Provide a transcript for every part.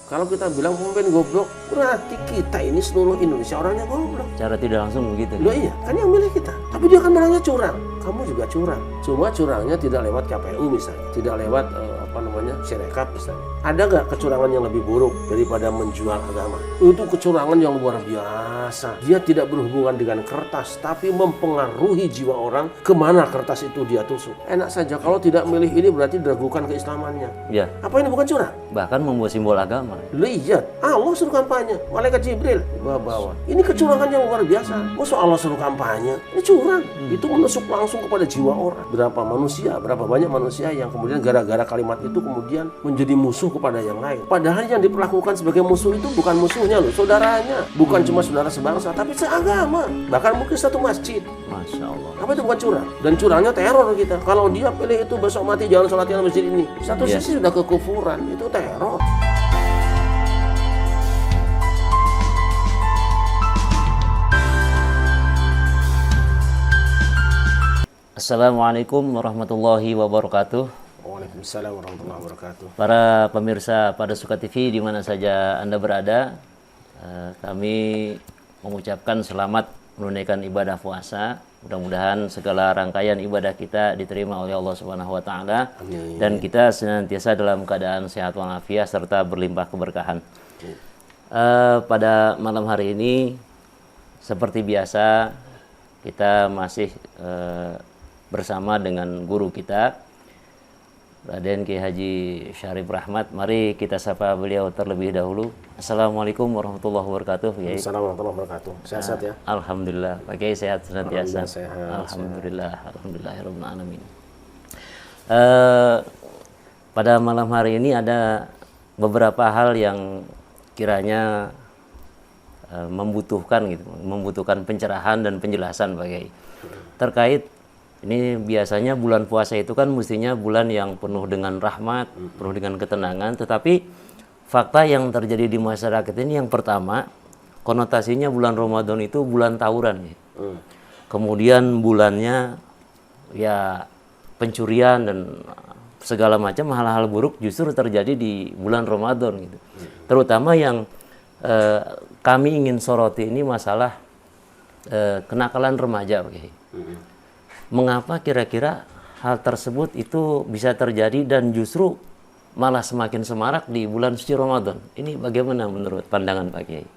Kalau kita bilang pemimpin goblok, berarti kita ini seluruh Indonesia orangnya goblok. Cara tidak langsung begitu. Loh iya, kan yang milih kita. Tapi dia kan menangnya curang. Kamu juga curang. Cuma curangnya tidak lewat KPU misalnya, tidak lewat Sirekap misalnya. Ada nggak kecurangan yang lebih buruk daripada menjual agama? Itu kecurangan yang luar biasa. Dia tidak berhubungan dengan kertas, tapi mempengaruhi jiwa orang kemana kertas itu dia tusuk. Enak saja kalau tidak milih ini berarti diragukan keislamannya. Ya. Apa ini bukan curang? Bahkan membuat simbol agama. Lihat, Allah suruh kampanye, malaikat Jibril bawa. Ini kecurangan yang luar biasa. Masa Allah suruh kampanye? Ini curang. Itu menusuk langsung kepada jiwa orang. Berapa banyak manusia yang kemudian gara-gara kalimat itu kemudian menjadi musuh kepada yang lain. Padahal yang diperlakukan sebagai musuh itu bukan musuhnya loh, saudaranya. Bukan cuma saudara sebangsa, tapi seagama. Bahkan mungkin satu masjid. Masya Allah. Apa itu bukan curang? Dan curangnya teror kita. Kalau dia pilih itu besok mati jangan sholat di masjid ini. Satu sisi sudah kekufuran, itu teror. Assalamualaikum warahmatullahi wabarakatuh. Waalaikumsalam warahmatullahi wabarakatuh. Para pemirsa Pada Suka TV di mana saja Anda berada, kami mengucapkan selamat menunaikan ibadah puasa. Mudah-mudahan segala rangkaian ibadah kita diterima oleh Allah Subhanahu wa taala dan kita senantiasa dalam keadaan sehat walafiat serta berlimpah keberkahan. Pada malam hari ini seperti biasa kita masih bersama dengan guru kita Raden Kiai Haji Syarif Rahmat. Mari kita sapa beliau terlebih dahulu. Assalamualaikum warahmatullahi wabarakatuh. Assalamualaikum warahmatullahi wabarakatuh. Sehat ya? Alhamdulillah. Pak Kiai sehat senantiasa. Alhamdulillah. Alhamdulillahirabbil alamin. Pada malam hari ini ada beberapa hal yang kiranya membutuhkan pencerahan dan penjelasan Pak Kiai. Terkait ini biasanya bulan puasa itu kan mestinya bulan yang penuh dengan rahmat, penuh dengan ketenangan, tetapi fakta yang terjadi di masyarakat ini yang pertama, konotasinya bulan Ramadan itu bulan tawuran. Kemudian bulannya ya pencurian dan segala macam hal-hal buruk justru terjadi di bulan Ramadan gitu. Terutama yang kami ingin soroti ini masalah kenakalan remaja. Mengapa kira-kira hal tersebut itu bisa terjadi dan justru malah semakin semarak di bulan suci Ramadan? Ini bagaimana menurut pandangan Pak Kiai?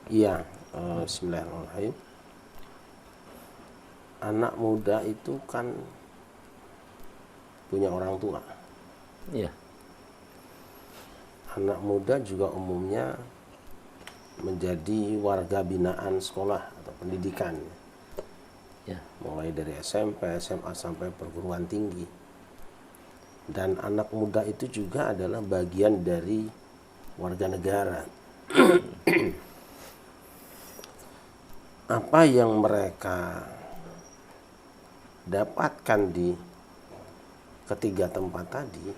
Iya, bismillahirrahmanirrahim. Anak muda itu kan punya orang tua. Iya. Anak muda juga umumnya menjadi warga binaan sekolah atau pendidikan. Ya. Mulai dari SMP, SMA sampai perguruan tinggi. Dan anak muda itu juga adalah bagian dari warga negara. Apa yang mereka dapatkan di ketiga tempat tadi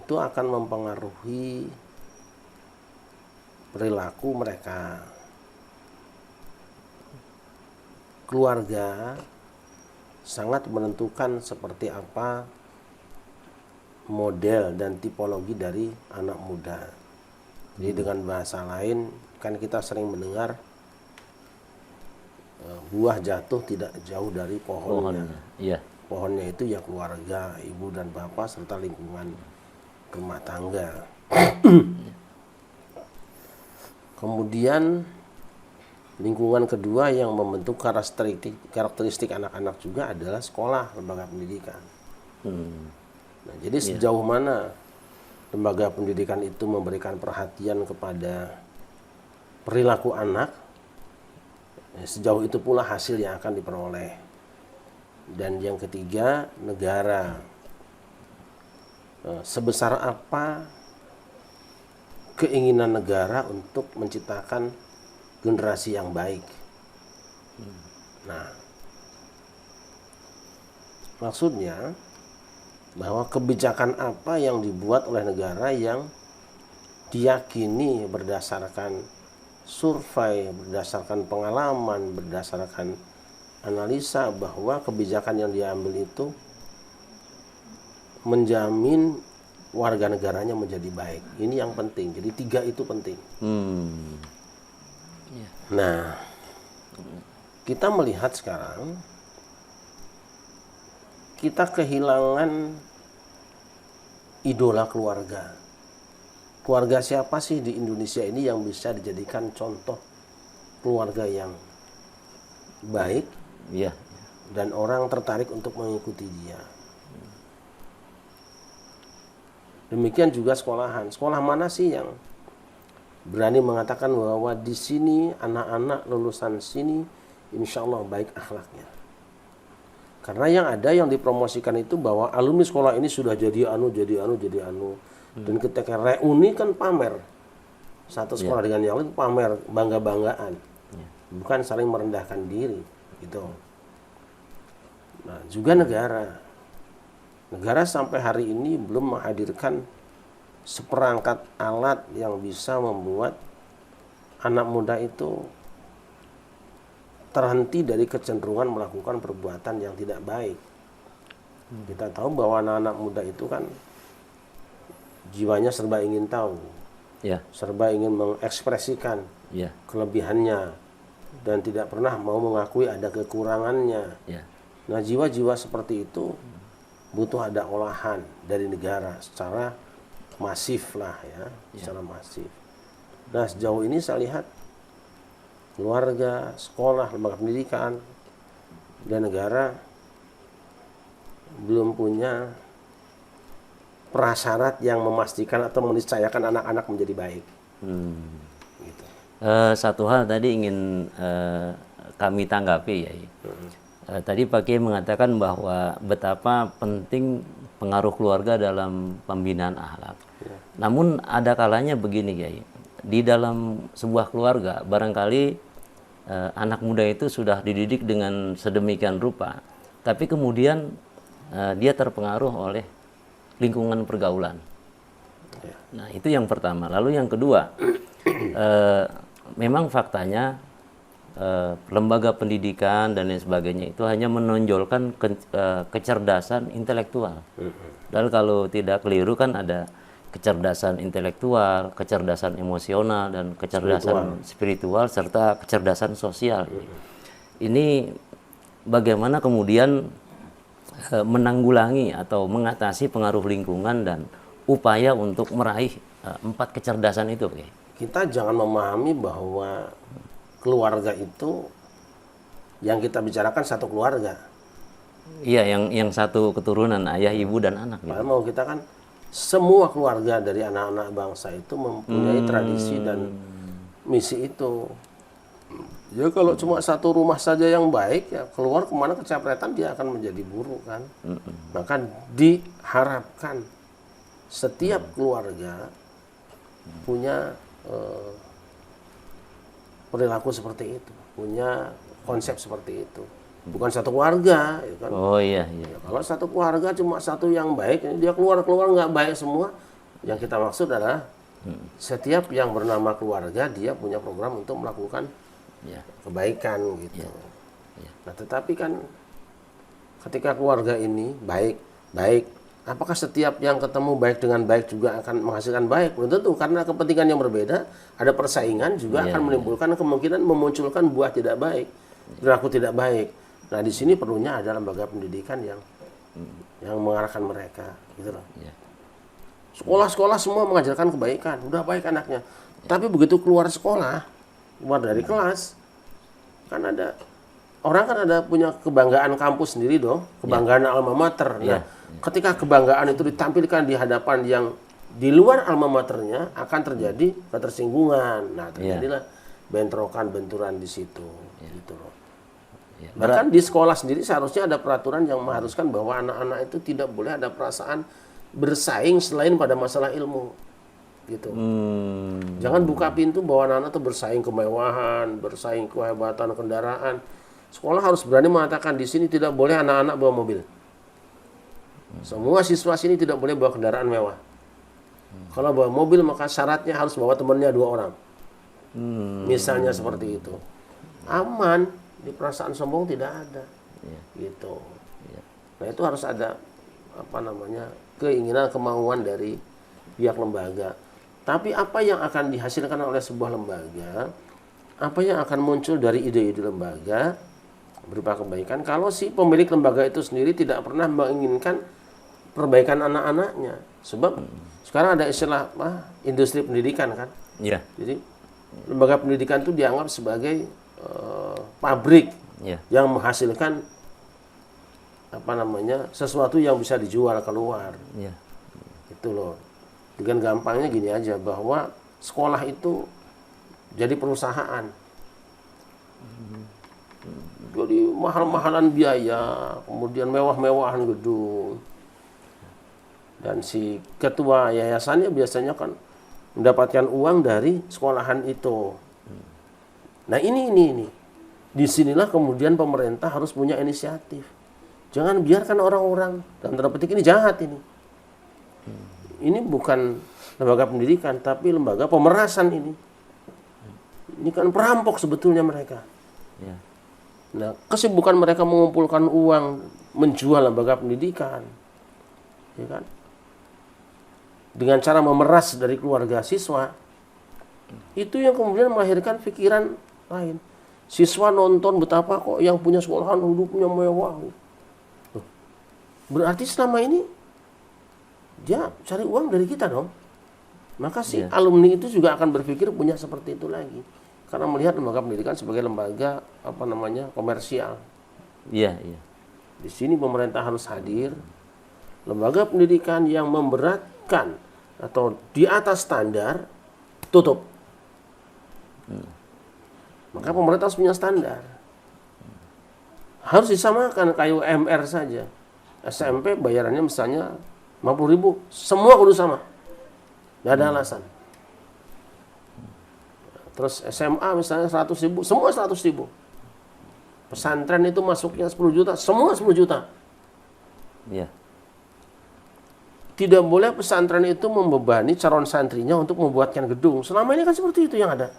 itu akan mempengaruhi perilaku mereka. Keluarga sangat menentukan seperti apa model dan tipologi dari anak muda. Jadi dengan bahasa lain kan kita sering mendengar buah jatuh tidak jauh dari pohonnya. Iya. Pohonnya itu ya keluarga, ibu dan bapak serta lingkungan rumah tangga. Kemudian lingkungan kedua yang membentuk karakteristik anak-anak juga adalah sekolah, lembaga pendidikan. Nah, jadi sejauh mana lembaga pendidikan itu memberikan perhatian kepada perilaku anak, sejauh itu pula hasil yang akan diperoleh. Dan yang ketiga, negara. Sebesar apa keinginan negara untuk menciptakan generasi yang baik. Nah, maksudnya bahwa kebijakan apa yang dibuat oleh negara yang diyakini berdasarkan survei, berdasarkan pengalaman, berdasarkan analisa bahwa kebijakan yang diambil itu menjamin warga negaranya menjadi baik. Ini yang penting. Jadi 3 itu penting. Nah, kita melihat sekarang kita kehilangan idola keluarga. Keluarga siapa sih di Indonesia ini yang bisa dijadikan contoh keluarga yang baik Iya. dan orang tertarik untuk mengikuti dia. Demikian juga sekolahan. Sekolah mana sih yang berani mengatakan bahwa di sini anak-anak lulusan sini insya Allah baik akhlaknya. Karena yang ada yang dipromosikan itu bahwa alumni sekolah ini sudah jadi anu. Dan ketika reuni kan pamer. Satu sekolah dengan yang lain pamer, bangga-banggaan. Bukan saling merendahkan diri. Gitu. Nah, juga negara. Negara sampai hari ini belum menghadirkan seperangkat alat yang bisa membuat anak muda itu terhenti dari kecenderungan melakukan perbuatan yang tidak baik. Kita tahu bahwa anak-anak muda itu kan jiwanya serba ingin tahu, serba ingin mengekspresikan kelebihannya dan tidak pernah mau mengakui ada kekurangannya. Nah, jiwa-jiwa seperti itu butuh ada olahan dari negara secara masif lah ya, secara masif. Nah, sejauh ini saya lihat keluarga, sekolah, lembaga pendidikan, dan negara belum punya prasyarat yang memastikan atau meniscayakan anak-anak menjadi baik. Gitu. Satu hal tadi ingin kami tanggapi ya. Tadi Pak Kiai mengatakan bahwa betapa penting pengaruh keluarga dalam pembinaan akhlak. Namun ada kalanya begini Kiai. Di dalam sebuah keluarga barangkali anak muda itu sudah dididik dengan sedemikian rupa, tapi kemudian dia terpengaruh oleh lingkungan pergaulan. Nah, itu yang pertama. Lalu yang kedua, memang faktanya lembaga pendidikan dan lain sebagainya itu hanya menonjolkan kecerdasan intelektual. Dan kalau tidak keliru kan ada kecerdasan intelektual, kecerdasan emosional, dan kecerdasan spiritual serta kecerdasan sosial. Ini bagaimana kemudian menanggulangi atau mengatasi pengaruh lingkungan dan upaya untuk meraih 4 kecerdasan itu? Kita jangan memahami bahwa keluarga itu yang kita bicarakan satu keluarga. Iya, yang satu keturunan, ayah, ibu, dan anak. Padahal mau kita kan semua keluarga dari anak-anak bangsa itu mempunyai tradisi dan misi itu. Ya kalau cuma satu rumah saja yang baik, ya keluar kemana kecapretan dia akan menjadi buruk kan. Maka diharapkan setiap keluarga punya perilaku seperti itu, punya konsep seperti itu. Bukan satu keluarga, ya kan? Oh iya. Ya, kalau satu keluarga cuma satu yang baik, dia keluar nggak baik semua. Yang kita maksud adalah setiap yang bernama keluarga dia punya program untuk melakukan kebaikan gitu. Nah, tetapi kan ketika keluarga ini baik, apakah setiap yang ketemu baik dengan baik juga akan menghasilkan baik? Belum tentu, karena kepentingan yang berbeda, ada persaingan juga akan menimbulkan kemungkinan memunculkan buah tidak baik, perilaku tidak baik. Nah, di sini perlunya ada lembaga pendidikan yang mengarahkan mereka, gitu loh. Sekolah-sekolah semua mengajarkan kebaikan, udah baik anaknya. Tapi begitu keluar sekolah, keluar dari kelas, kan ada orang kan ada punya kebanggaan kampus sendiri dong, kebanggaan alma mater. Nah, ketika kebanggaan itu ditampilkan di hadapan yang di luar alma maternya, akan terjadi ketersinggungan. Nah, terjadilah bentrokan-benturan di situ, gitu loh. Bahkan di sekolah sendiri seharusnya ada peraturan yang mengharuskan bahwa anak-anak itu tidak boleh ada perasaan bersaing selain pada masalah ilmu, gitu. Jangan buka pintu bahwa anak-anak itu bersaing kemewahan, bersaing kehebatan kendaraan. Sekolah harus berani mengatakan di sini tidak boleh anak-anak bawa mobil. Semua siswa sini tidak boleh bawa kendaraan mewah. Kalau bawa mobil maka syaratnya harus bawa temannya 2 orang. Misalnya seperti itu. Aman. Di perasaan sombong tidak ada, gitu. Nah, itu harus ada keinginan, kemauan dari pihak lembaga. Tapi apa yang akan dihasilkan oleh sebuah lembaga, apa yang akan muncul dari ide-ide lembaga berupa kebaikan, kalau si pemilik lembaga itu sendiri tidak pernah menginginkan perbaikan anak-anaknya. Sebab sekarang ada istilah industri pendidikan kan. Iya. Jadi lembaga pendidikan itu dianggap sebagai pabrik yang menghasilkan sesuatu yang bisa dijual keluar. Iya. Itu loh. Dengan gampangnya gini aja, bahwa sekolah itu jadi perusahaan. Jadi mahal-mahalan biaya, kemudian mewah-mewahan gedung. Dan si ketua yayasannya biasanya kan mendapatkan uang dari sekolahan itu. Nah ini. Disinilah kemudian pemerintah harus punya inisiatif. Jangan biarkan orang-orang, dalam tanda petik ini jahat ini. Ini bukan lembaga pendidikan, tapi lembaga pemerasan ini. Ini kan perampok sebetulnya mereka. Ya. Nah, kesibukan mereka mengumpulkan uang, menjual lembaga pendidikan, ya kan? Dengan cara memeras dari keluarga siswa, itu yang kemudian melahirkan pikiran lain. Siswa nonton betapa kok yang punya sekolahan hidupnya mewah. Berarti selama ini dia cari uang dari kita dong. Maka si alumni itu juga akan berpikir punya seperti itu lagi. Karena melihat lembaga pendidikan sebagai lembaga komersial. Iya. Di sini pemerintah harus hadir. Lembaga pendidikan yang memberatkan atau di atas standar tutup. Maka pemerintah harus punya standar. Harus disamakan kayak UMR saja. SMP bayarannya misalnya 50.000, semua kudu sama. Nggak ada alasan. Terus SMA misalnya 100.000, semua 100.000. Pesantren itu masuknya 10 juta, semua 10 juta. Iya. Tidak boleh pesantren itu membebani calon santrinya untuk membuatkan gedung. Selama ini kan seperti itu yang ada.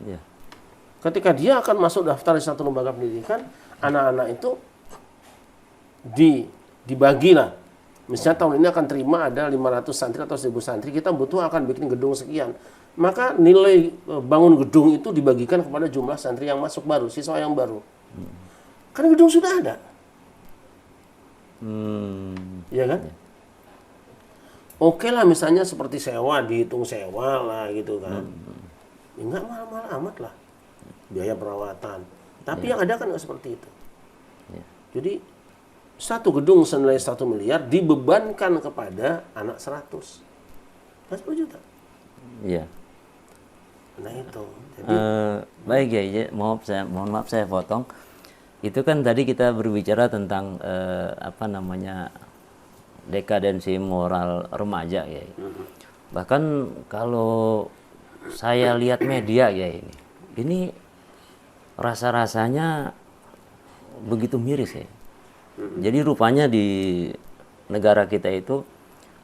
Iya. Ketika dia akan masuk daftar di satu lembaga pendidikan, anak-anak itu dibagilah. Misalnya tahun ini akan terima ada 500 santri atau 1.000 santri, kita butuh akan bikin gedung sekian. Maka nilai bangun gedung itu dibagikan kepada jumlah santri yang masuk baru, siswa yang baru. Kan gedung sudah ada. Iya kan? Oke lah misalnya seperti sewa, dihitung sewa lah gitu kan. Ya, enggak mahal-mahal amat lah biaya perawatan. Tapi yang ada kan nggak seperti itu. Jadi satu gedung senilai 1 miliar dibebankan kepada anak 100. Kan 10 juta. Iya. Nah itu. Jadi, baik ya, mohon maaf saya potong. Itu kan tadi kita berbicara tentang dekadensi moral remaja ya. Bahkan kalau saya lihat media ya ini rasa-rasanya begitu miris ya. Jadi rupanya di negara kita itu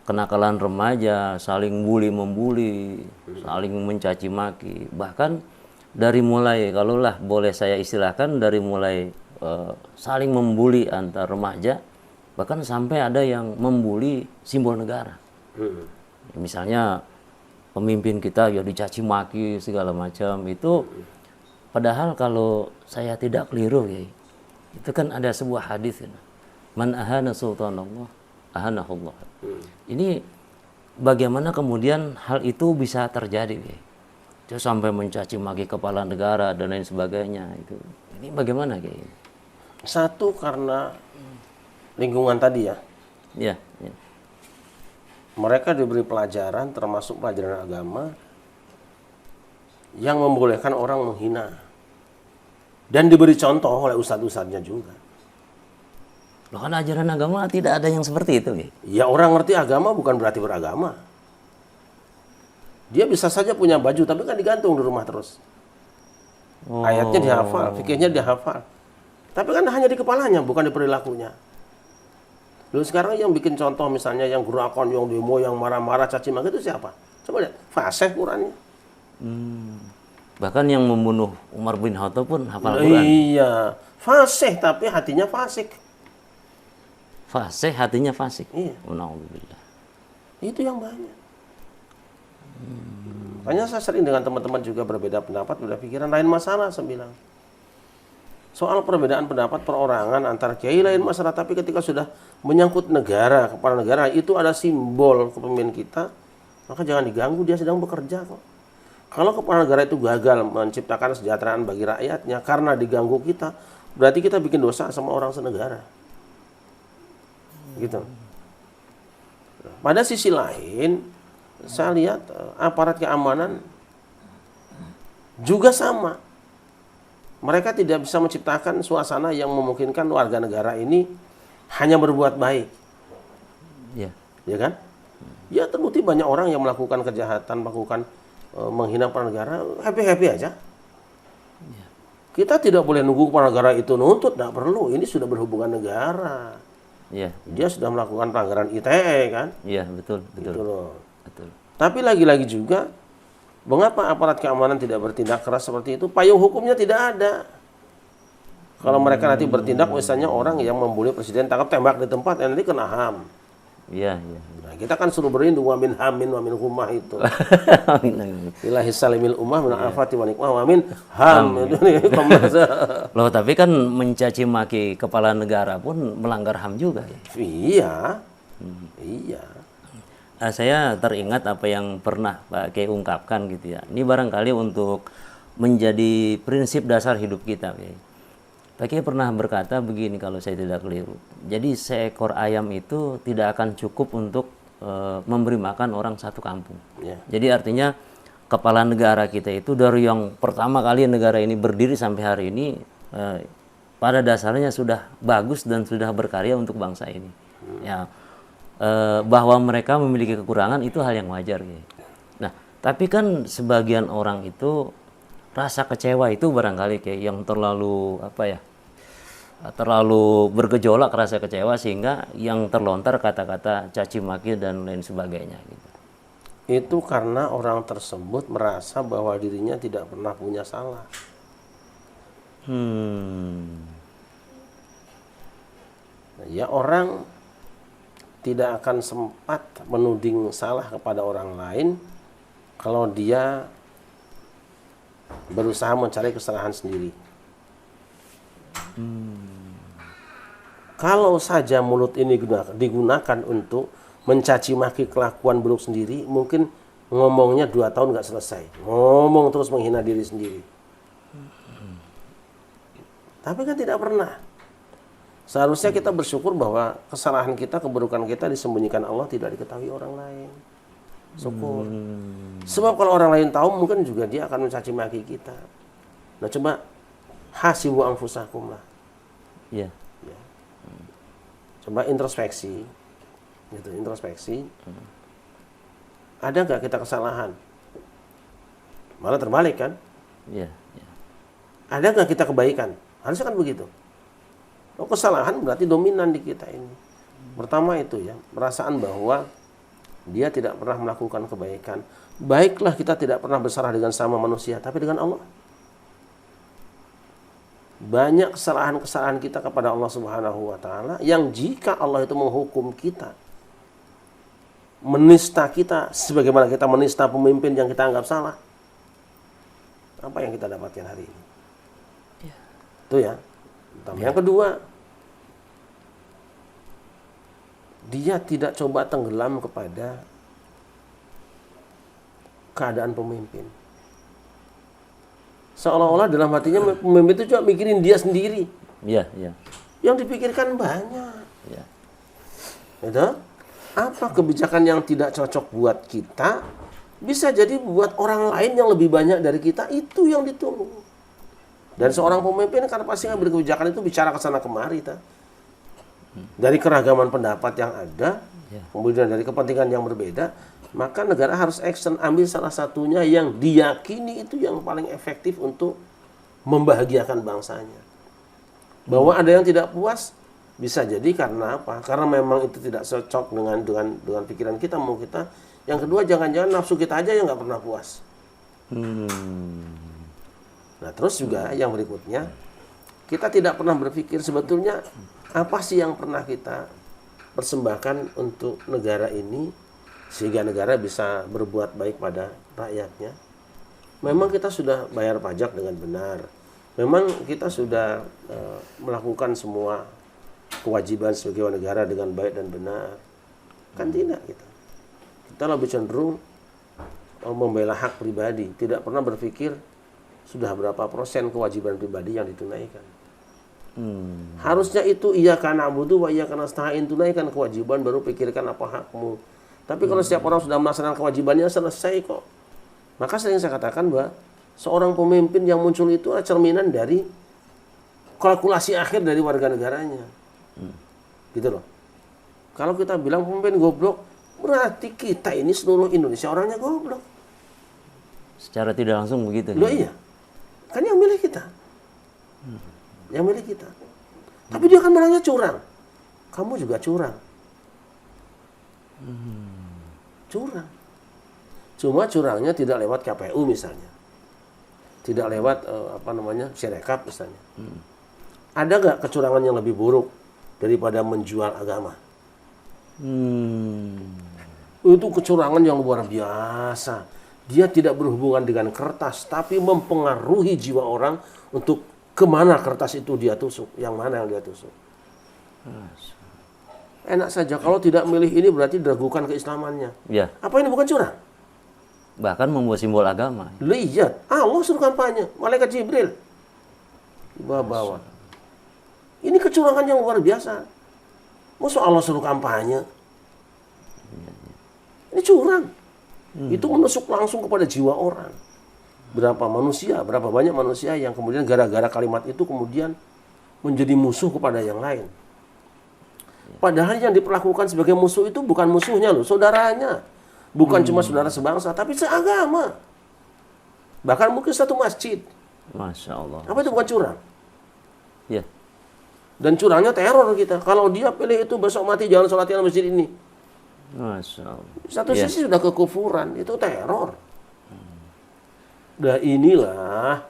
kenakalan remaja, saling bully-membuli, saling mencaci maki. Bahkan dari mulai, kalaulah boleh saya istilahkan, dari mulai saling membuli antar remaja, bahkan sampai ada yang membuli simbol negara. Misalnya pemimpin kita ya dicaci maki segala macam itu. Padahal kalau saya tidak keliru ya, itu kan ada sebuah hadis ya. Man ahana sultanallah ahanahullah. Ini bagaimana kemudian hal itu bisa terjadi ya? Dia sampai mencaci maki kepala negara dan lain sebagainya itu. Ini bagaimana kayak ini? Satu karena lingkungan tadi ya. Ya. Mereka diberi pelajaran termasuk pelajaran agama yang membolehkan orang menghina. Dan diberi contoh oleh ustadz-ustadznya juga. Loh kan ajaran agama tidak ada yang seperti itu ya? Ya orang ngerti agama bukan berarti beragama. Dia bisa saja punya baju tapi kan digantung di rumah terus. Ayatnya dihafal, fikihnya dihafal. Tapi kan hanya di kepalanya bukan di perilakunya. Lalu sekarang yang bikin contoh misalnya yang gerakan, yang demo, yang marah-marah, caci maki itu siapa? Coba lihat, fasih Qurannya. Bahkan yang membunuh Umar bin Khattab pun hafal Quran. Iya, fasih tapi hatinya fasik. Fasih, hatinya fasik. Iya. Na'udzubillah. Itu yang banyak. Makanya saya sering dengan teman-teman juga berbeda pendapat, berbeda pikiran, lain masalah saya bilang. Soal perbedaan pendapat perorangan antar kiai lain masalah, tapi ketika sudah menyangkut negara, kepala negara, itu ada simbol kepemimpinan kita, maka jangan diganggu, dia sedang bekerja kok. Kalau kepala negara itu gagal menciptakan kesejahteraan bagi rakyatnya karena diganggu kita, berarti kita bikin dosa sama orang senegara. Gitu. Pada sisi lain, saya lihat aparat keamanan juga sama. Mereka tidak bisa menciptakan suasana yang memungkinkan warga negara ini hanya berbuat baik. Ya. Ya kan? Ya terbukti banyak orang yang melakukan kejahatan, melakukan menghina kepala negara, happy-happy aja. Ya. Kita tidak boleh nunggu kepala negara itu nuntut, tidak perlu. Ini sudah berhubungan negara. Ya. Dia sudah melakukan pelanggaran ITE kan? Iya, betul, betul. Gitu loh. Betul. Tapi lagi-lagi juga, mengapa aparat keamanan tidak bertindak keras seperti itu? Payung hukumnya tidak ada. Kalau mereka nanti bertindak, misalnya orang yang membuli presiden tangkap tembak di tempat, nanti kena HAM. Iya, iya. Nah, kita kan suruh berlindung wamin hamin wamin humah itu. Ilahi salimil ummah min afati wa nikmah wamin ham. Itu nih Komnas. Loh, tapi kan mencaci maki kepala negara pun melanggar HAM juga ya. Iya. Iya. Saya teringat apa yang pernah Pak Kiai ungkapkan gitu ya. Ini barangkali untuk menjadi prinsip dasar hidup kita. Pak Kiai pernah berkata begini kalau saya tidak keliru. Jadi seekor ayam itu tidak akan cukup untuk memberi makan orang satu kampung. Ya. Jadi artinya kepala negara kita itu dari yang pertama kali negara ini berdiri sampai hari ini pada dasarnya sudah bagus dan sudah berkarya untuk bangsa ini. Ya. Bahwa mereka memiliki kekurangan itu hal yang wajar ya. Nah, tapi kan sebagian orang itu rasa kecewa itu barangkali kayak yang terlalu terlalu bergejolak rasa kecewa sehingga yang terlontar kata-kata caci maki dan lain sebagainya gitu. Itu karena orang tersebut merasa bahwa dirinya tidak pernah punya salah. Ya, orang tidak akan sempat menuding salah kepada orang lain kalau dia berusaha mencari kesalahan sendiri. Kalau saja mulut ini digunakan untuk mencaci maki kelakuan buruk sendiri, mungkin ngomongnya 2 tahun nggak selesai. Ngomong terus menghina diri sendiri. Tapi kan tidak pernah. Seharusnya kita bersyukur bahwa kesalahan kita, keburukan kita disembunyikan Allah, tidak diketahui orang lain. Syukur. Sebab kalau orang lain tahu, mungkin juga dia akan mencaci maki kita. Nah, coba hasibu anfusakum lah. Iya. Ya. Coba introspeksi. Gitu, introspeksi. Ada nggak kita kesalahan? Malah terbalik kan? Iya, iya. Ada nggak kita kebaikan? Harusnya kan begitu. Oh, kesalahan berarti dominan di kita ini. Pertama itu ya, perasaan bahwa dia tidak pernah melakukan kebaikan. Baiklah kita tidak pernah bersalah dengan sama manusia, tapi dengan Allah. Banyak kesalahan-kesalahan kita kepada Allah Subhanahu wa taala yang jika Allah itu menghukum kita, menista kita sebagaimana kita menista pemimpin yang kita anggap salah. Apa yang kita dapatkan hari ini? Ya. Itu ya. Yang kedua, dia tidak coba tenggelam kepada keadaan pemimpin. Seolah-olah dalam hatinya pemimpin itu cuma mikirin dia sendiri. Iya, iya. Yang dipikirkan banyak. Iya. Gitu? Apa kebijakan yang tidak cocok buat kita, bisa jadi buat orang lain yang lebih banyak dari kita, itu yang ditunggu. Dan seorang pemimpin kan pasti ngambil kebijakan itu bicara ke sana kemari. Dari keragaman pendapat yang ada, kemudian dari kepentingan yang berbeda, maka negara harus action, ambil salah satunya yang diyakini itu yang paling efektif untuk membahagiakan bangsanya. Bahwa ada yang tidak puas, bisa jadi karena apa? Karena memang itu tidak cocok dengan pikiran kita, mau kita. Yang kedua, jangan-jangan nafsu kita aja yang nggak pernah puas. Nah, terus juga yang berikutnya, kita tidak pernah berpikir sebetulnya apa sih yang pernah kita persembahkan untuk negara ini sehingga negara bisa berbuat baik pada rakyatnya. Memang kita sudah bayar pajak dengan benar. Memang kita sudah melakukan semua kewajiban sebagai negara dengan baik dan benar. Kan tidak kita. Kita lebih cenderung membela hak pribadi, tidak pernah berpikir sudah berapa persen kewajiban pribadi yang ditunaikan. Harusnya itu iyyaka na'budu wa iyyaka nasta'in, tunaikan kewajiban baru pikirkan apa hakmu. Tapi kalau setiap orang sudah melaksanakan kewajibannya selesai kok. Maka sering saya katakan bahwa seorang pemimpin yang muncul itu adalah cerminan dari kalkulasi akhir dari warga negaranya. Gitu loh. Kalau kita bilang pemimpin goblok, berarti kita ini seluruh Indonesia orangnya goblok. Secara tidak langsung begitu. Loh iya. Kan yang milih kita. Yang milih kita. Tapi dia kan menangnya curang. Kamu juga curang. Curang. Cuma curangnya tidak lewat KPU misalnya. Tidak lewat Sirekap misalnya. Ada nggak kecurangan yang lebih buruk daripada menjual agama? Itu kecurangan yang luar biasa. Dia tidak berhubungan dengan kertas, tapi mempengaruhi jiwa orang untuk kemana kertas itu dia tusuk, yang mana yang dia tusuk. Enak saja, kalau tidak milih ini berarti diragukan keislamannya. Ya. Apa ini bukan curang? Bahkan membuat simbol agama. Lihat, Allah suruh kampanye, malaikat Jibril bawa. Ini kecurangan yang luar biasa. Masa Allah suruh kampanye? Ini curang. Itu menusuk langsung kepada jiwa orang. Berapa banyak manusia yang kemudian gara-gara kalimat itu kemudian menjadi musuh kepada yang lain. Padahal yang diperlakukan sebagai musuh itu bukan musuhnya loh, saudaranya. Bukan cuma saudara sebangsa, tapi seagama. Bahkan mungkin satu masjid. Masya Allah. Apa itu bukan curang? Ya. Dan curangnya teror kita. Kalau dia pilih itu besok mati jangan sholat di masjid ini. Masya Allah. Satu sisi sudah kekufuran, itu teror. Dan inilah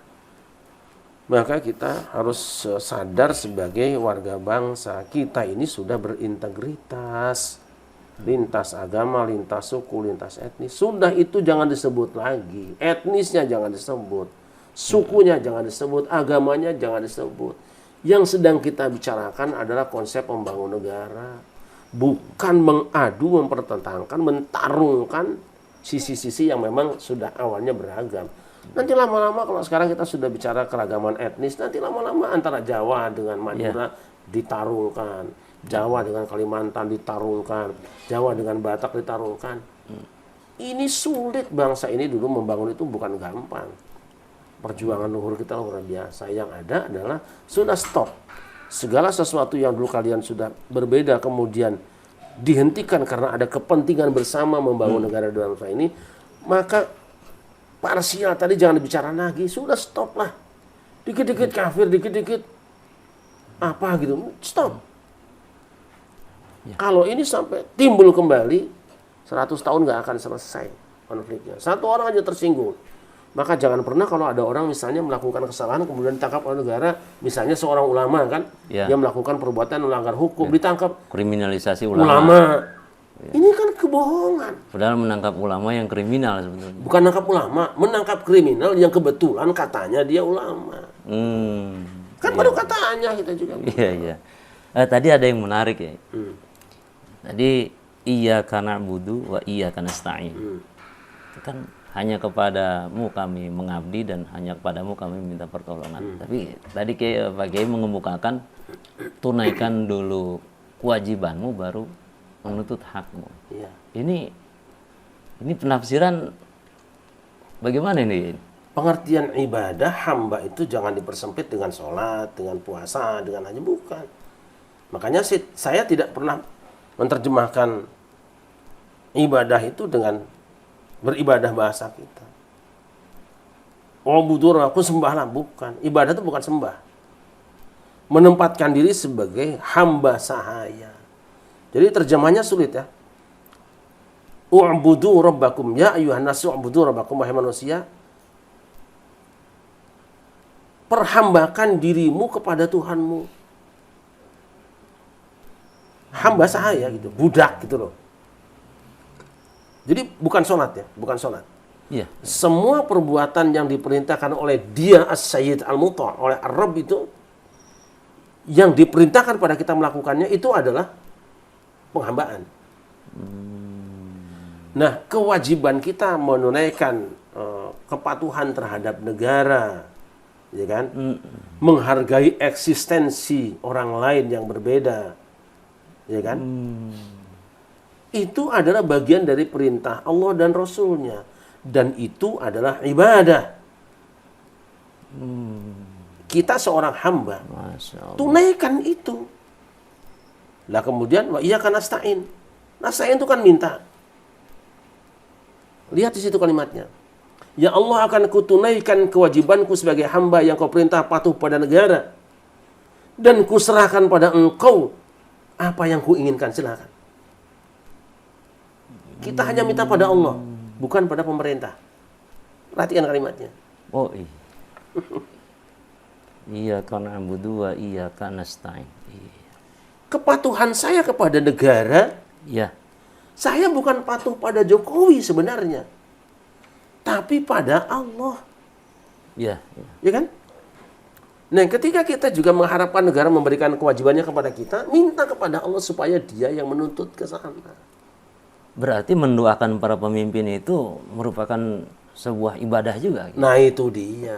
maka kita harus sadar sebagai warga bangsa, kita ini sudah berintegritas. Lintas agama, lintas suku, lintas etnis. Sudah itu jangan disebut lagi. Etnisnya jangan disebut. Sukunya jangan disebut, agamanya jangan disebut. Yang sedang kita bicarakan adalah konsep membangun negara. Bukan mengadu, mempertentangkan, mentarungkan sisi-sisi yang memang sudah awalnya beragam. Nanti lama-lama kalau sekarang kita sudah bicara keragaman etnis, nanti lama-lama antara Jawa dengan Madura ditarungkan. Jawa dengan Kalimantan ditarungkan. Jawa dengan Batak ditarungkan. Ini sulit, bangsa ini dulu membangun itu bukan gampang. Perjuangan luhur kita luar biasa. Yang ada adalah sudah stop. Segala sesuatu yang dulu kalian sudah berbeda kemudian dihentikan karena ada kepentingan bersama membangun negara dan bangsa ini, maka parsial tadi jangan dibicara lagi, sudah stop lah. Dikit-dikit kafir, dikit-dikit apa gitu, stop. Kalau ini sampai timbul kembali 100 tahun nggak akan selesai konfliknya. Satu orang aja tersinggung. Maka jangan pernah kalau ada orang misalnya melakukan kesalahan kemudian ditangkap oleh negara, misalnya seorang ulama kan, yang melakukan perbuatan melanggar hukum, ditangkap. Kriminalisasi ulama. Ini kan kebohongan. Padahal menangkap ulama yang kriminal sebetulnya. Bukan menangkap ulama, menangkap kriminal yang kebetulan katanya dia ulama. Kan baru katanya kita juga. Iya. Tadi ada yang menarik ya. Tadi iyyaka na'budu wa iyyaka nasta'in. Itu kan hanya kepadamu kami mengabdi dan hanya kepadamu kami minta pertolongan. Tapi tadi Pak Kiai mengemukakan tunaikan dulu kewajibanmu baru menuntut hakmu. Iya. Ini penafsiran bagaimana ini? Pengertian ibadah hamba itu jangan dipersempit dengan sholat, dengan puasa, dengan haji, bukan. Makanya saya tidak pernah menerjemahkan ibadah itu dengan beribadah bahasa kita. Ubudur, aku sembahlah, bukan. Ibadah itu bukan sembah. Menempatkan diri sebagai hamba sahaya. Jadi terjemahnya sulit ya. U'budu rabbakum ya ayyuhan nasu u'budu rabbakum, wahai manusia. Perhambakan dirimu kepada Tuhanmu. hamba saya gitu, budak gitu loh. Jadi bukan sholat ya, bukan sholat. Iya. Semua perbuatan yang diperintahkan oleh dia as-sayyid al-muta', oleh Ar-Rabb itu, yang diperintahkan pada kita melakukannya itu adalah penghambaan. Nah, kewajiban kita menunaikan kepatuhan terhadap negara, ya kan? Menghargai eksistensi orang lain yang berbeda, ya kan? Itu adalah bagian dari perintah Allah dan Rasulnya. Dan itu adalah ibadah. Kita seorang hamba, Masya Allah. tunaikan itu. Lah kemudian, wa iyyaka nasta'in. Nasta'in itu kan minta. Lihat di situ kalimatnya. Ya Allah, akan kutunaikan kewajibanku sebagai hamba yang kau perintah patuh pada negara. Dan kuserahkan pada engkau apa yang kuinginkan, silakan. Kita hanya minta pada Allah, bukan pada pemerintah. Perhatikan kalimatnya. Oh iya. Iya karena dua, iya karena nasta'in. Iya. Kepatuhan saya kepada negara, Ya. saya bukan patuh pada Jokowi sebenarnya, tapi pada Allah, Ya. ya kan? Nah, ketika kita juga mengharapkan negara memberikan kewajibannya kepada kita, minta kepada Allah supaya Dia yang menuntut ke sana. Berarti mendoakan para pemimpin itu merupakan sebuah ibadah juga. Gitu. Nah, itu dia.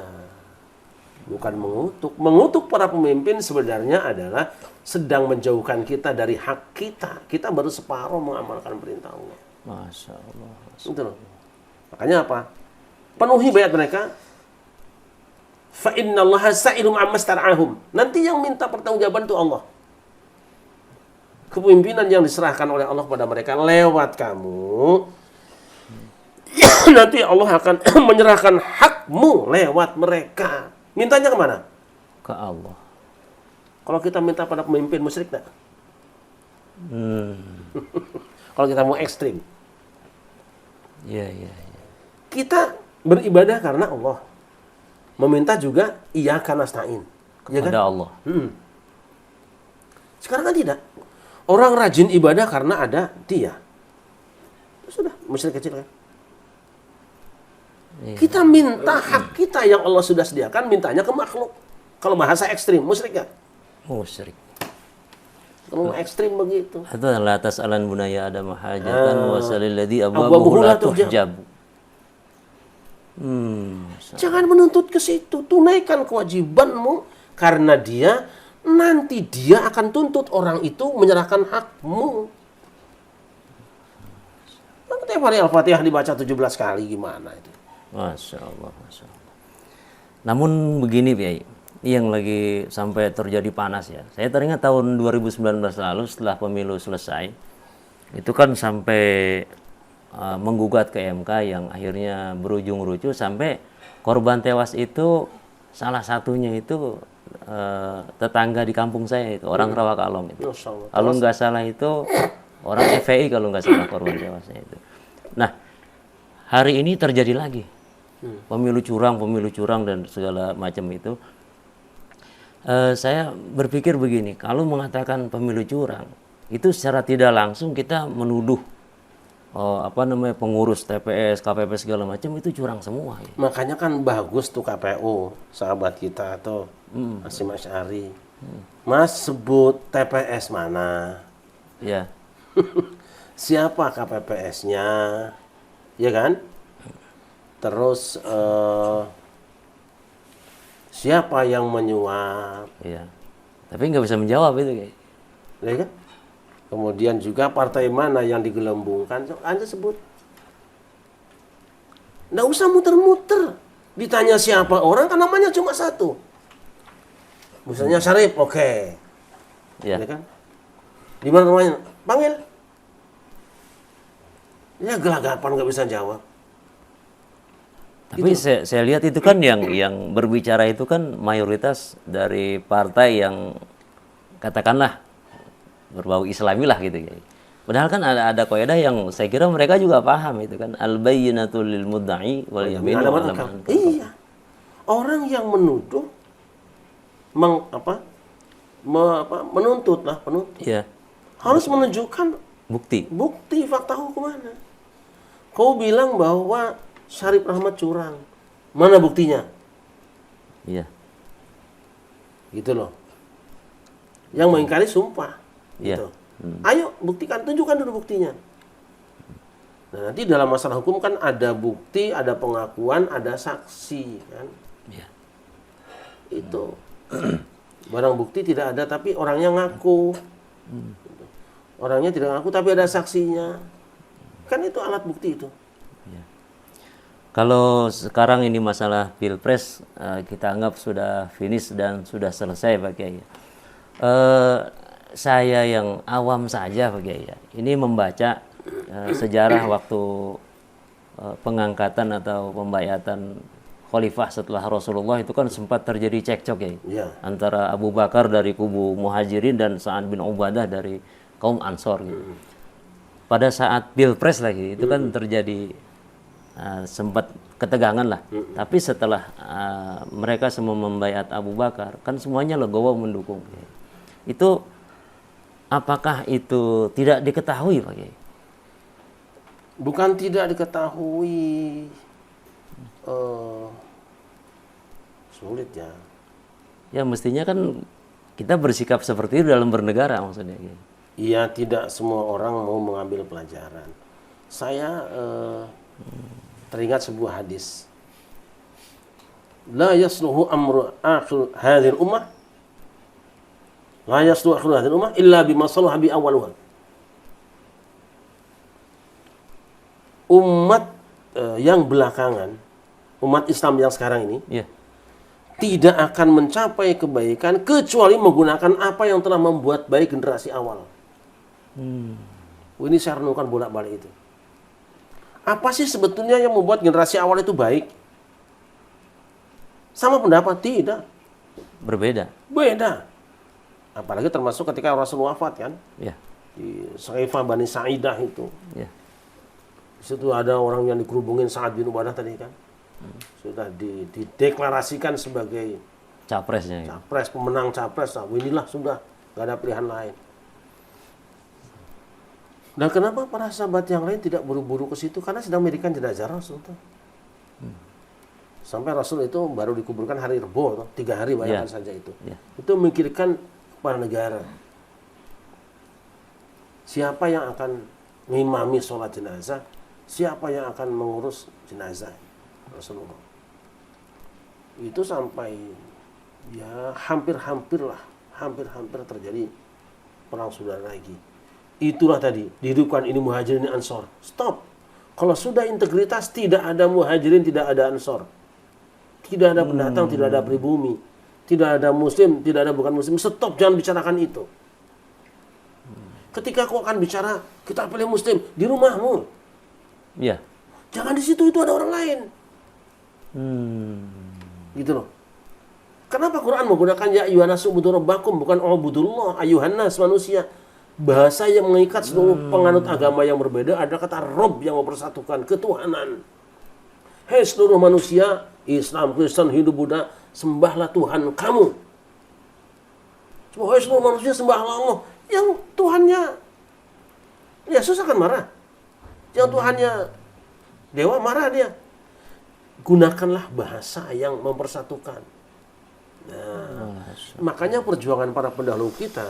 Bukan mengutuk. Mengutuk para pemimpin sebenarnya adalah sedang menjauhkan kita dari hak kita. Kita baru separuh mengamalkan perintah Allah. Masya Allah. Itu loh. Makanya apa? Penuhi bayat mereka. Fa innallaha sa'ilum amma star'ahum. Nanti yang minta pertanggungjawaban itu Allah. Kepemimpinan yang diserahkan oleh Allah kepada mereka lewat kamu. Nanti Allah akan menyerahkan hakmu lewat mereka. Mintanya kemana? Ke Allah. Kalau kita minta pada pemimpin musyrik enggak? Kalau kita mau ekstrim. Iya, iya, iya. Kita beribadah karena Allah. Meminta juga iyyaka nasta'in. Ya kan? Kepada Allah. Sekarang kan tidak. Orang rajin ibadah karena ada dia. Sudah, musyrik kecil kan? Iya. Kita minta hak kita yang Allah sudah sediakan, mintanya ke makhluk. Kalau bahasa ekstrim, musyrik nggak? Musyrik. Kalau ekstrim begitu. Atau la tas'alan bunaya Adam hajatan wa salil ladzi Abwabuhu abwabuhu la la tuhjab. Jangan menuntut ke situ. Tunaikan kewajibanmu karena dia nanti dia akan tuntut orang itu menyerahkan hakmu. Nah, tiap hari Al-Fatihah dibaca 17 kali gimana itu? Masya Allah, Masya Allah. Namun begini, Piai, yang lagi sampai terjadi panas ya. Saya teringat tahun 2019 lalu setelah pemilu selesai, itu kan sampai menggugat ke MK yang akhirnya berujung rucu sampai korban tewas itu salah satunya itu tetangga di kampung saya itu orang Rawakalom itu. Kalau nggak salah itu orang FPI kalau nggak salah korban tewasnya itu. Nah, hari ini terjadi lagi pemilu curang dan segala macam itu. Saya berpikir begini, kalau mengatakan pemilu curang itu secara tidak langsung kita menuduh pengurus TPS, KPP segala macam itu curang semua. Ya. Makanya kan bagus tuh KPU, sahabat kita tuh Hasyim Asy'ari. Mas sebut TPS mana? Ya. Siapa KPPS-nya? Ya kan? Terus siapa yang menyuap? Ya. Tapi nggak bisa menjawab itu kayak. Ya kan? Kemudian juga partai mana yang digelembungkan? Anda sebut. Nggak usah muter-muter. Ditanya siapa orang, kan namanya cuma satu. Misalnya Syarif, oke. Ya. Ya kan? Di mana namanya? Panggil. Ya gelagapan nggak bisa jawab. Tapi saya lihat itu kan yang berbicara itu kan mayoritas dari partai yang katakanlah berbau Islami lah gitu. Padahal kan ada kaidah yang saya kira mereka juga paham itu kan al-bayyinatu lil mudda'i wal yaminu 'ala man. Iya. Orang yang menuduh menuntut lah, penuntut. Iya. Harus menunjukkan bukti. fakta hukum mana. Kau bilang bahwa Syarif Rahmat curang. Mana buktinya? Iya. Gitu loh. Yang mengingkari sumpah. Iya. Gitu. Ayo buktikan, tunjukkan dulu buktinya. Nah, nanti dalam masalah hukum kan ada bukti, ada pengakuan, ada saksi kan. Iya. Itu. Barang bukti tidak ada tapi orangnya ngaku. Orangnya tidak ngaku tapi ada saksinya. Kan itu alat bukti itu. Kalau sekarang ini masalah Pilpres kita anggap sudah finish dan sudah selesai Pak Kiai. Saya yang awam saja Pak Kiai. Ini membaca sejarah waktu pengangkatan atau pembayatan khalifah setelah Rasulullah itu kan sempat terjadi cekcok ya. Antara Abu Bakar dari kubu Muhajirin dan Sa'ad bin Ubadah dari kaum Ansor gitu. Pada saat Pilpres lagi itu kan terjadi sempat ketegangan lah. Tapi setelah mereka semua membaiat Abu Bakar, kan semuanya legowo mendukung. Itu apakah itu tidak diketahui Pak Kiai? Bukan tidak diketahui, sulit ya. Ya mestinya kan kita bersikap seperti itu dalam bernegara maksudnya. Iya, tidak semua orang mau mengambil pelajaran. Saya teringat sebuah hadis. La yasluhu amru akhir hadhihi ummah. La yasluhu akhir hadhihi ummah illa bima salaha bi awwaluha. Umat yang belakangan, umat Islam yang sekarang ini, tidak akan mencapai kebaikan kecuali menggunakan apa yang telah membuat baik generasi awal. Ini saya renungkan bolak-balik itu. Apa sih sebetulnya yang membuat generasi awal itu baik? Sama pendapat? Tidak. Berbeda. Beda. Apalagi termasuk ketika Rasulullah wafat kan? Ya. Di Saifah Bani Sa'idah itu. Ya. Di situ ada orang yang dikerubungin Sa'ad bin Ubadah tadi kan. Sudah dideklarasikan sebagai capresnya. Capres, pemenang capres. Nah, inilah sudah. Gak ada pilihan lain. Dan kenapa para sahabat yang lain tidak buru-buru ke situ? Karena sedang memedikan jenazah Rasul. Sampai Rasul itu baru dikuburkan hari Rebo. 3 hari bayangkan saja itu. Itu memikirkan kepala negara. Siapa yang akan mengimami sholat jenazah? Siapa yang akan mengurus jenazah Rasulullah? Itu sampai ya hampir-hampir terjadi perang saudara lagi. Itulah tadi dihidupkan ini Muhajirin Ansor. Stop. Kalau sudah integritas tidak ada Muhajirin, tidak ada Ansor. Tidak ada pendatang, tidak ada pribumi. Tidak ada muslim, tidak ada bukan muslim. Stop, jangan bicarakan itu. Ketika kau akan bicara, kita pilih muslim di rumahmu. Iya. Jangan di situ, itu ada orang lain. Gitu loh. Kenapa Quran menggunakan ya ayyuhannas ubudu rabbakum bukan ubudullah, ayyuhannas manusia. Bahasa yang mengikat seluruh penganut agama yang berbeda adalah kata Rob yang mempersatukan ketuhanan. Hei seluruh manusia, Islam, Kristen, Hindu, Buddha, sembahlah Tuhan kamu. Hei seluruh manusia, sembahlah Allah. Yang Tuhannya Yesus akan marah. Yang Tuhannya dewa marah dia. Gunakanlah bahasa yang mempersatukan. Nah, makanya perjuangan para pendahulu kita,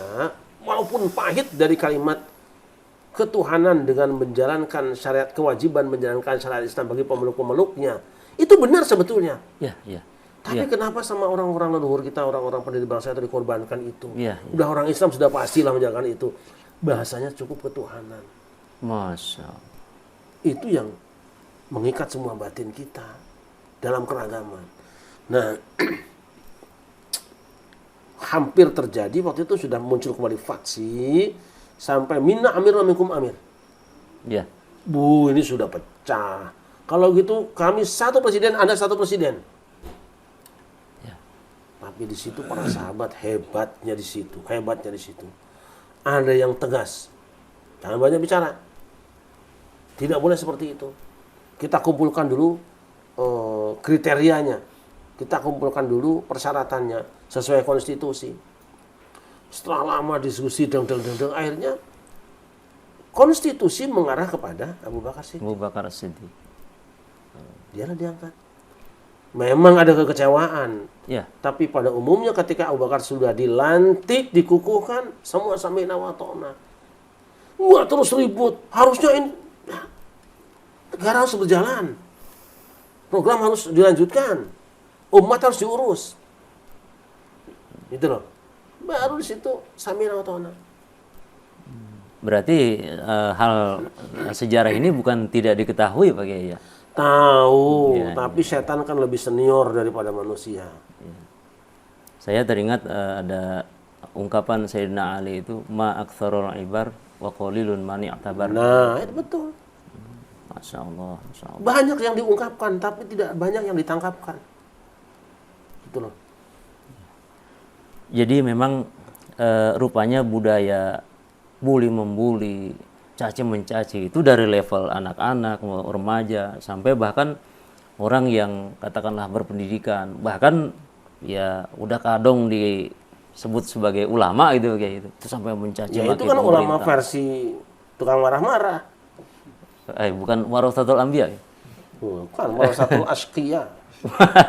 walaupun pahit dari kalimat ketuhanan dengan menjalankan syariat, kewajiban menjalankan syariat Islam bagi pemeluk-pemeluknya, itu benar sebetulnya. Tapi kenapa sama orang-orang leluhur kita, orang-orang pendiri bangsa itu dikorbankan itu? Udah orang Islam sudah pastilah menjalankan itu. Bahasanya cukup ketuhanan. Masya Allah. Itu yang mengikat semua batin kita dalam keragaman. Nah, hampir terjadi waktu itu sudah muncul kembali faksi sampai minna amir wa minkum amir. Ini sudah pecah. Kalau gitu kami satu presiden, Anda satu presiden. Tapi di situ para sahabat hebatnya di situ. Ada yang tegas. Jangan banyak bicara. Tidak boleh seperti itu. Kita kumpulkan dulu kriterianya. Kita kumpulkan dulu persyaratannya sesuai konstitusi. Setelah lama diskusi, akhirnya konstitusi mengarah kepada Abu Bakar Siddiq. Abu Bakar Siddiq. Dialah diangkat. Memang ada kekecewaan, Ya, tapi pada umumnya ketika Abu Bakar sudah dilantik, dikukuhkan, semua sami'na wa ta'na. Wah, terus ribut. Harusnya ini negara harus berjalan. Program harus dilanjutkan. Umat harus diurus. Gitu loh. Baru di situ sami'na wa ta'na. berarti hal sejarah ini bukan tidak diketahui Pak Kiai ya. Tahu, Iya, tapi setan kan lebih senior daripada manusia. Saya teringat ada ungkapan Sayyidina Ali itu ma aktsarul ibar wa qalilun man i'tabar. Nah, itu betul. Masya Allah, Masya Allah. Banyak yang diungkapkan, tapi tidak banyak yang ditangkapkan. Gitu loh. Jadi memang rupanya budaya bully membuli, caci mencaci itu dari level anak-anak, remaja sampai bahkan orang yang katakanlah berpendidikan, bahkan ya udah kadung disebut sebagai ulama gitu kayak gitu. Itu sampai mencaci Ya maki itu kan ulama pemerintah. versi tukang marah-marah. Bukan warasatul anbiya. Ya? Bukan, malah satu asqiya.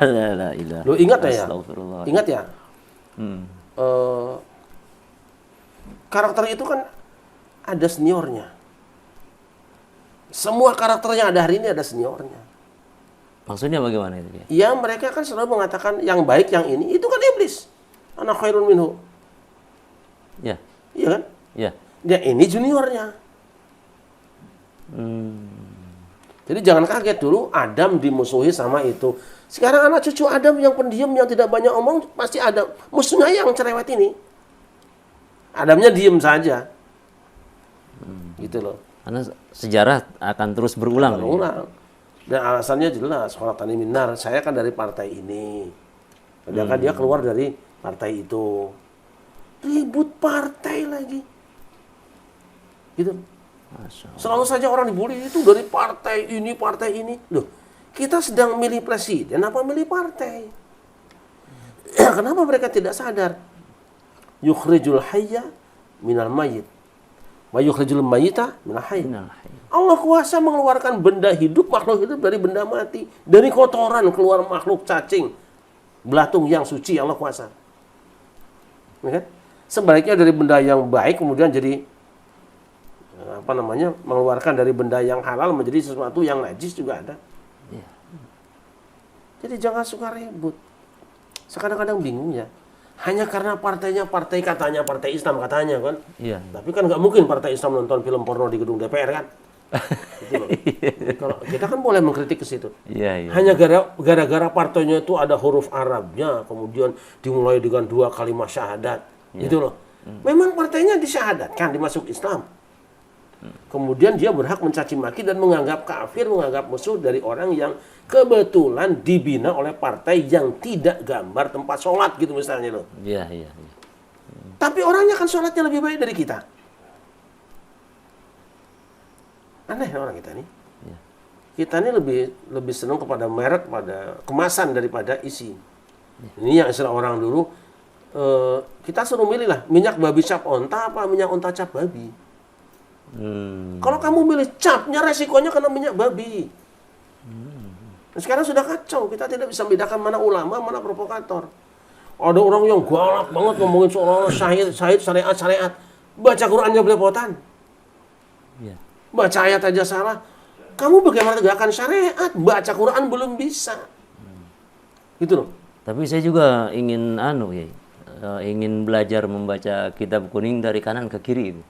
La ilaha. Lo ingat ya? Astagfirullah. Ingat ya? Hmm. Karakter itu kan ada seniornya. Semua karakter yang ada hari ini ada seniornya. Maksudnya bagaimana itu ya? Ya mereka kan selalu mengatakan yang baik yang ini, itu kan iblis. Ana khairun minhu. Ya, Iya kan? ya. Dia ini juniornya. Jadi jangan kaget dulu Adam dimusuhi sama itu. Sekarang anak cucu Adam yang pendiam, yang tidak banyak omong, pasti ada musuhnya yang cerewet ini. Adamnya diem saja. Gitu loh. Karena sejarah akan terus berulang. Ya? Ulang. Dan alasannya jelas, khalaqtani min nar, saya kan dari partai ini. Sedangkan dia keluar dari partai itu. Ribut partai lagi. Gitu. Masya Allah. Selalu saja orang dibully itu dari partai ini, partai ini. Loh, kita sedang milih presiden apa milih partai? Kenapa mereka tidak sadar? Yukhrijul hayya minal mayyit. Wa yukhrijul mayyita minal hayy. Allah kuasa mengeluarkan benda hidup, makhluk hidup dari benda mati. Dari kotoran keluar makhluk cacing, belatung yang suci, Allah kuasa. Ya kan? Sebaliknya dari benda yang baik kemudian jadi mengeluarkan dari benda yang halal menjadi sesuatu yang najis juga ada. Ya. Jadi jangan suka ribut. Kadang-kadang bingung ya. Hanya karena partainya katanya partai Islam katanya kan. Iya. Tapi kan nggak mungkin partai Islam nonton film porno di gedung DPR kan. Gitu loh. Kalau kita kan boleh mengkritik ke situ. Iya, iya. Hanya gara-gara partainya itu ada huruf Arabnya, kemudian dimulai dengan 2 kalimat syahadat. Gitu loh. Memang partainya disyahadatkan, dimasuk Islam. Kemudian dia berhak mencaci maki dan menganggap kafir, menganggap musuh dari orang yang kebetulan dibina oleh partai yang tidak gambar tempat sholat gitu misalnya loh. Iya, iya, iya. Tapi orangnya kan sholatnya lebih baik dari kita. Aneh orang kita nih. Iya. Kita ini lebih senang kepada merek, pada kemasan daripada isi. Ini yang istilah orang dulu, kita suruh milih lah, minyak babi cap onta apa minyak onta cap babi. Kalau kamu milih capnya resikonya kena minyak babi. Nah, sekarang sudah kacau, kita tidak bisa membedakan mana ulama, mana provokator. Ada orang yang galak banget ngomongin soal syahid, syariat. Baca Qurannya belepotan. Iya. Baca ayat aja salah. Kamu bagaimana tegakkan syariat? Baca Quran belum bisa. Gitu loh. Tapi saya juga ingin ingin belajar membaca kitab kuning dari kanan ke kiri itu.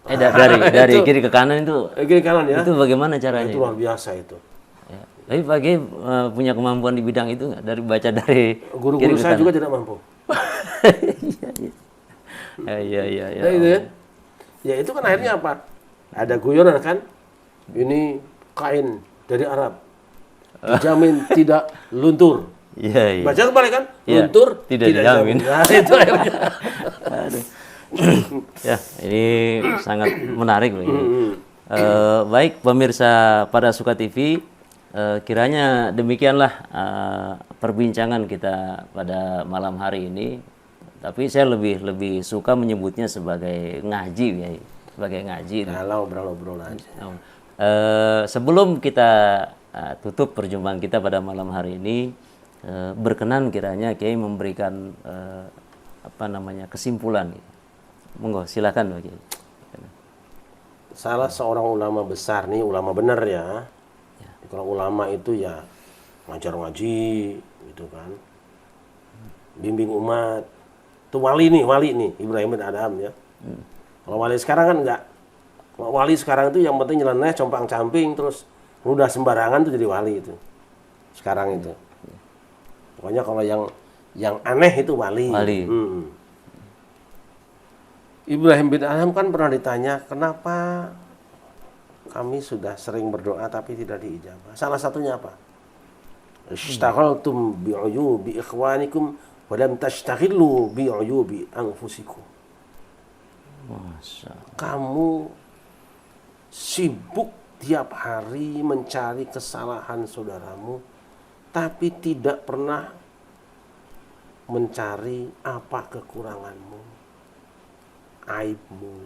Dari kiri ke kanan itu. Kiri kanan ya. Itu bagaimana caranya? Itu luar biasa itu. Ya. Tapi Pak Kiai punya kemampuan di bidang itu nggak? Dari baca dari Guru-guru kiri ke saya kanan? juga tidak mampu. Iya. Ya, itu ya. Ya itu kan akhirnya apa? Ada guyonan kan? Ini kain dari Arab. Dijamin tidak luntur. Iya. Baca kembali kan? Iya, Luntur tidak dijamin. Nah, itu akhirnya. Aduh. Ya, ini sangat menarik loh ini. Baik pemirsa pada Suka TV, kiranya demikianlah perbincangan kita pada malam hari ini. Tapi saya lebih suka menyebutnya sebagai ngaji ya. sebagai ngaji. Nah, obrol aja. Sebelum kita tutup perjumpaan kita pada malam hari ini, berkenan kiranya Kiai memberikan kesimpulan. Monggo, silakan Pak Kiai. Salah seorang ulama besar nih, ulama benar ya. Kalau ulama itu ya ngajar ngaji gitu kan. Bimbing umat. Itu wali nih Ibrahim bin Adham ya. Kalau wali sekarang kan enggak. Kalau wali sekarang itu yang penting nyeleneh, compang-camping, terus udah sembarangan tuh jadi wali itu. Sekarang itu. Pokoknya kalau yang aneh itu wali. Ibrahim bin Adham kan pernah ditanya, kenapa kami sudah sering berdoa tapi tidak diijabah? Salah satunya apa? Ishtaghaltum bi'uyubi ikhwanikum wa lam tashtaghillu bi'uyubi anfusikum. Kamu sibuk tiap hari mencari kesalahan saudaramu, tapi tidak pernah mencari apa kekuranganmu, aibmu.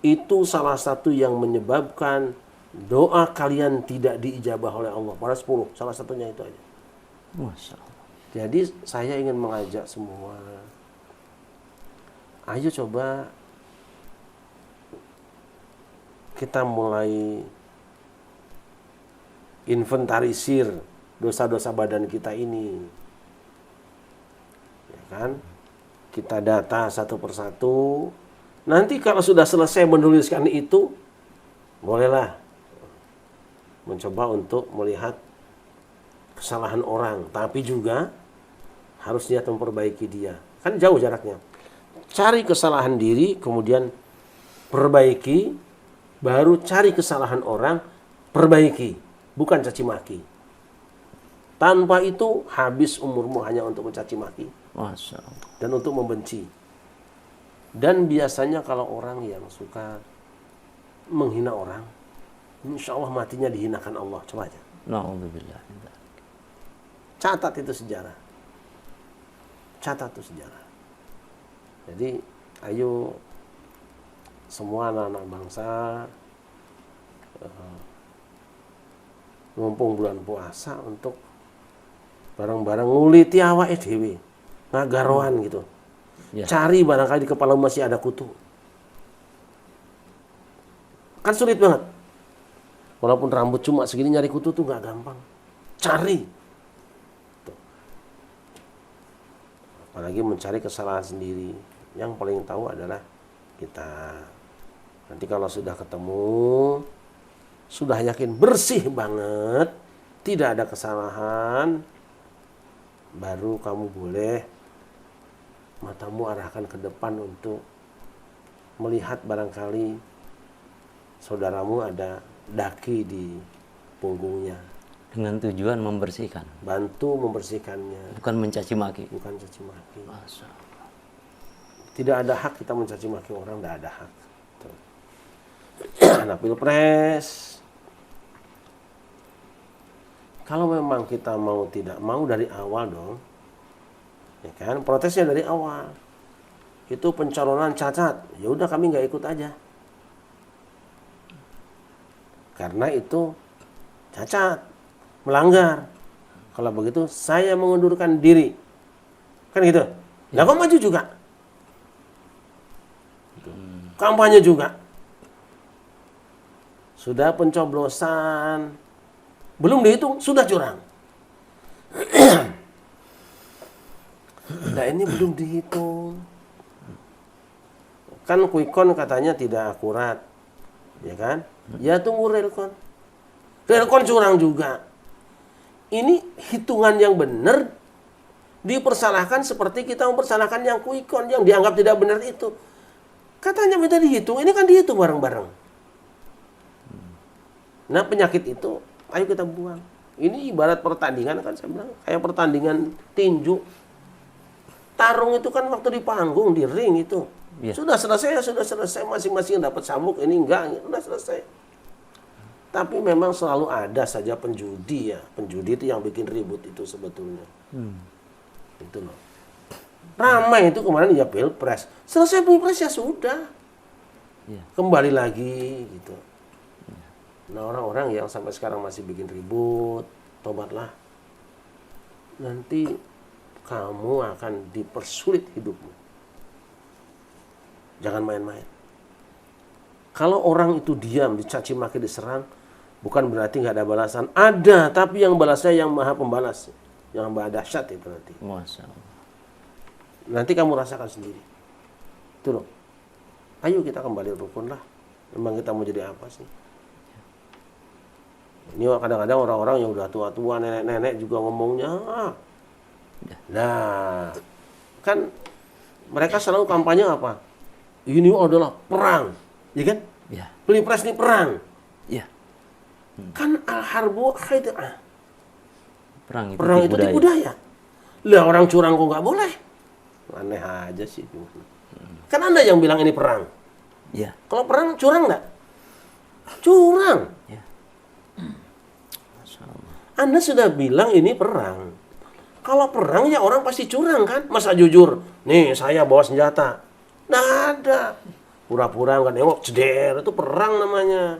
Itu salah satu yang menyebabkan doa kalian tidak diijabah oleh Allah. Pada 10, salah satunya itu aja. Masya Allah. Jadi saya ingin mengajak semua, ayo coba kita mulai inventarisir dosa-dosa badan kita ini, ya kan? Kita data satu persatu. Nanti kalau sudah selesai menuliskan itu, bolehlah mencoba untuk melihat kesalahan orang, tapi juga harus niat memperbaiki dia. Kan jauh jaraknya. Cari kesalahan diri, kemudian perbaiki, baru cari kesalahan orang, perbaiki, bukan caci maki. Tanpa itu habis umurmu hanya untuk mencaci maki. Masya Allah. Dan untuk membenci. Dan biasanya kalau orang yang suka menghina orang, insya Allah matinya dihinakan Allah. Coba aja. Na'udzubillah. Catat itu sejarah. Jadi ayo semua anak-anak bangsa, mumpung bulan puasa, untuk bareng-bareng nguliti awake dhewe, ngagaroan gitu. Ya. Cari barangkali di kepala masih ada kutu. Kan sulit banget. Walaupun rambut cuma segini, nyari kutu tuh nggak gampang. Cari. Tuh. Apalagi mencari kesalahan sendiri. Yang paling tahu adalah kita. Nanti kalau sudah ketemu, sudah yakin bersih banget, tidak ada kesalahan, baru kamu boleh matamu arahkan ke depan untuk melihat barangkali saudaramu ada daki di punggungnya. Dengan tujuan membersihkan. Bantu membersihkannya. Bukan mencaci maki. Bukan caci maki. Masya Allah. Tidak ada hak kita mencaci maki orang, tidak ada hak. Nah, pilpres, kalau memang kita mau tidak mau dari awal dong, ya kan, protesnya dari awal. Itu pencalonan cacat, ya udah kami nggak ikut aja. Karena itu cacat, melanggar. Kalau begitu saya mengundurkan diri, kan gitu. Lah kok maju juga, kampanye juga. Sudah pencoblosan, belum dihitung, sudah curang. Nah ini belum dihitung. Kan quick-count katanya tidak akurat. Ya kan? Ya tunggu real-count. Real-count curang juga. Ini hitungan yang benar dipersalahkan seperti kita mempersalahkan yang quick-count yang dianggap tidak benar itu. Katanya minta dihitung, ini kan dihitung bareng-bareng. Nah penyakit itu ayo kita buang. Ini ibarat pertandingan, kan saya bilang kayak pertandingan tinju. Tarung itu kan waktu di panggung, di ring itu. Yeah. Sudah selesai, masing-masing dapat sabuk, ini enggak, sudah selesai. Tapi memang selalu ada saja penjudi ya. Penjudi itu yang bikin ribut itu sebetulnya. Itu loh. Ramai itu kemarin ya pilpres. Selesai pilpres ya sudah. Iya. Kembali lagi gitu. Nah, orang-orang yang sampai sekarang masih bikin ribut, tobatlah. Nanti kamu akan dipersulit hidupmu. Jangan main-main. Kalau orang itu diam, dicaci maki, diserang, bukan berarti nggak ada balasan. Ada, tapi yang balasnya yang maha pembalas, yang maha dahsyat itu nanti. Masya Allah. Nanti kamu rasakan sendiri. Itu loh. Ayo kita kembali rukun lah. Memang kita mau jadi apa sih? Ini kadang-kadang orang-orang yang udah tua-tua, nenek-nenek juga ngomongnya. Nah, kan mereka selalu kampanye apa? Ini adalah perang, ya kan? Ya. Pilpres ini perang. Ya. Kan al-harbu khid'ah. Perang itu tipu daya. Lah orang curang kok nggak boleh? Aneh aja sih. Kan Anda yang bilang ini perang. Ya. Kalau perang curang nggak? Curang. Ya. Masya Allah. Anda sudah bilang ini perang. Kalau perang ya orang pasti curang kan? Masa jujur? Nih saya bawa senjata. Nggak ada. Pura-pura nggak nengok, ceder. Itu perang namanya.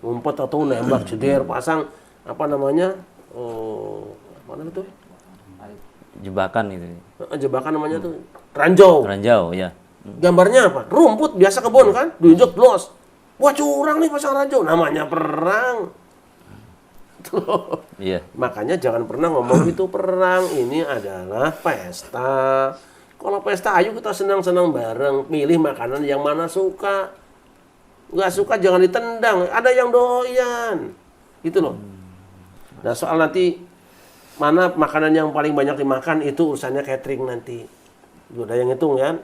Ngumpet atau nembak, ceder, pasang apa namanya? Mana itu? Jebakan itu. Jebakan namanya tuh. Ranjau. Ranjau, ya. Gambarnya apa? Rumput biasa kebun kan? Diinjek los. Wah curang nih pasang ranjau. Namanya perang. Tuh. Iya. Makanya jangan pernah ngomong itu perang. Ini adalah pesta. Kalau pesta ayo kita senang-senang bareng. Pilih makanan yang mana suka. Nggak suka jangan ditendang. Ada yang doyan. Gitu loh. Nah soal nanti mana makanan yang paling banyak dimakan itu urusannya catering nanti. Udah yang hitung ya.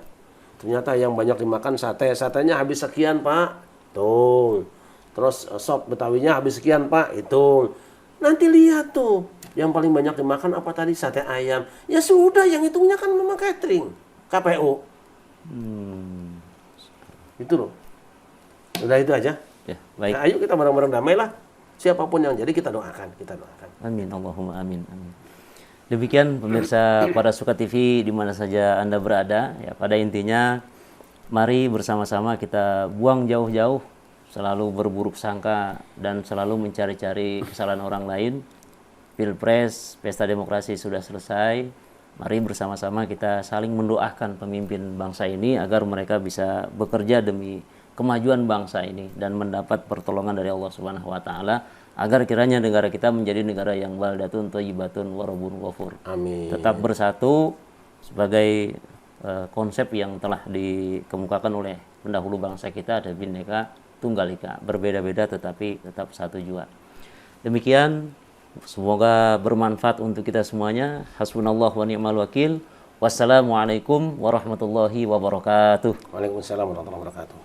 Ternyata yang banyak dimakan sate. Satenya habis sekian pak. Hitung. Terus sop betawinya habis sekian pak. Hitung. Nanti lihat tuh. Yang paling banyak dimakan apa tadi? Sate ayam. Ya sudah, yang hitungnya kan memang catering. KPU. Itu loh. Udah itu aja. Ya, baik. Nah, ayo kita bareng-bareng damailah. Siapapun yang jadi kita doakan. Kita doakan. Amin. Allahumma amin. Amin. Demikian pemirsa pada Suka TV di mana saja Anda berada. Ya, pada intinya mari bersama-sama kita buang jauh-jauh selalu berburuk sangka dan selalu mencari-cari kesalahan orang lain. Pilpres, pesta demokrasi sudah selesai. Mari bersama-sama kita saling mendoakan pemimpin bangsa ini agar mereka bisa bekerja demi kemajuan bangsa ini dan mendapat pertolongan dari Allah Subhanahu wa taala agar kiranya negara kita menjadi negara yang baldatun thayyibatun wa rabbun ghafur. Amin. Tetap bersatu sebagai konsep yang telah dikemukakan oleh pendahulu bangsa kita, ada Bhinneka Tunggal Ika, berbeda-beda tetapi tetap satu jua. Demikian, semoga bermanfaat untuk kita semuanya. Hasbunallah wa ni'mal wakil. Wassalamualaikum warahmatullahi wabarakatuh. Waalaikumsalam warahmatullahi wabarakatuh.